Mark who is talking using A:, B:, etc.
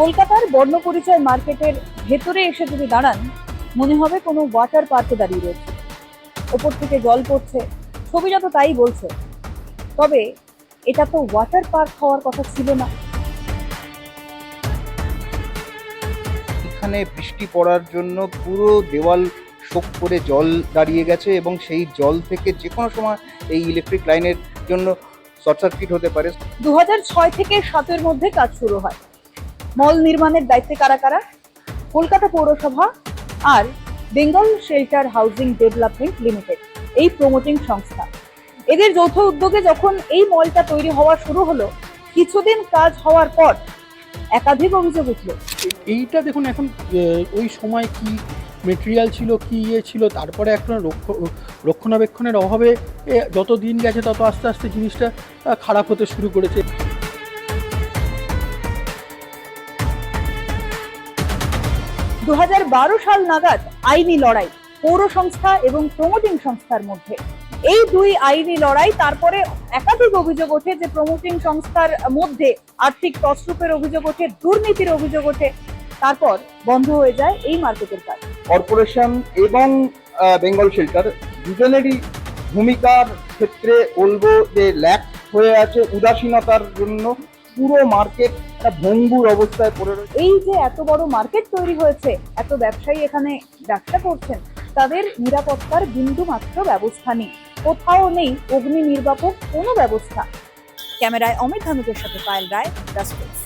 A: কলকাতার বর্ণপরিচয় মার্কেটের ভেতরে এসে যদি দাঁড়ান, মনে হবে কোনো ওয়াটার পার্কে দাঁড়িয়ে রয়েছে। ওপর থেকে জল পড়ছে, ছবিটা তো তাই বলছে। তবে এটা তো ওয়াটার পার্ক হওয়ার কথা ছিল না।
B: এখানে বৃষ্টি পড়ার জন্য পুরো দেওয়াল শোক করে জল দাঁড়িয়ে গেছে এবং সেই জল থেকে যে কোনো সময় এই ইলেকট্রিক লাইনের জন্য শর্ট সার্কিট হতে পারে।
A: 2006 থেকে 7-এর মধ্যে কাজ শুরু হয়। মল নির্মাণের দায়িত্বে কারা কারা? কলকাতা পৌরসভা আর Bengal shelter housing development limited, এই প্রমোটিং সংস্থা। এদের যৌথ উদ্যোগে যখন এই মলটা তৈরি হওয়া শুরু হলো, কিছুদিন কাজ হওয়ার পর একাধিক অভিযোগ উঠলো।
C: এইটা দেখুন এখন ওই সময় কি মেটেরিয়াল ছিল, কি ছিল, তারপরে একটা রক্ষণাবেক্ষণের অভাবে যত দিন গেছে তত আস্তে আস্তে জিনিসটা খারাপ হতে শুরু করেছে।
A: 2012 সাল নাগাদ আইনি লড়াই পৌর সংস্থা এবং প্রমোটিং সংস্থার মধ্যে। এই দুই আইনি লড়াই, তারপরে একাধিক অভিযোগ ওঠে যে প্রমোটিং সংস্থার মধ্যে আর্থিক তছরূপের অভিযোগ ওঠে, দুর্নীতির অভিযোগ ওঠে। তারপর বন্ধ হয়ে যায় এই মার্কেটের কাজ।
B: কর্পোরেশন এবং বেঙ্গল শেল্টার দুজনেরই ভূমিকার ক্ষেত্রে বলবো যে ল্যাক হয়ে আছে, উদাসীনতার জন্য পুরো মার্কেট একটা ভঙ্গুর অবস্থায় পড়ে রয়েছে।
A: এই যে এত বড় মার্কেট তৈরি হয়েছে, এত ব্যবসায়ী এখানে ব্যবসা করছেন, তাদের নিরাপত্তার বিন্দু মাত্র ব্যবস্থা নেই। কোথাও নেই অগ্নি নির্বাপক কোনো ব্যবস্থা। ক্যামেরায় অমিত ধানুকের সাথে পায়েল রায়, রাস্ট্রিক্স।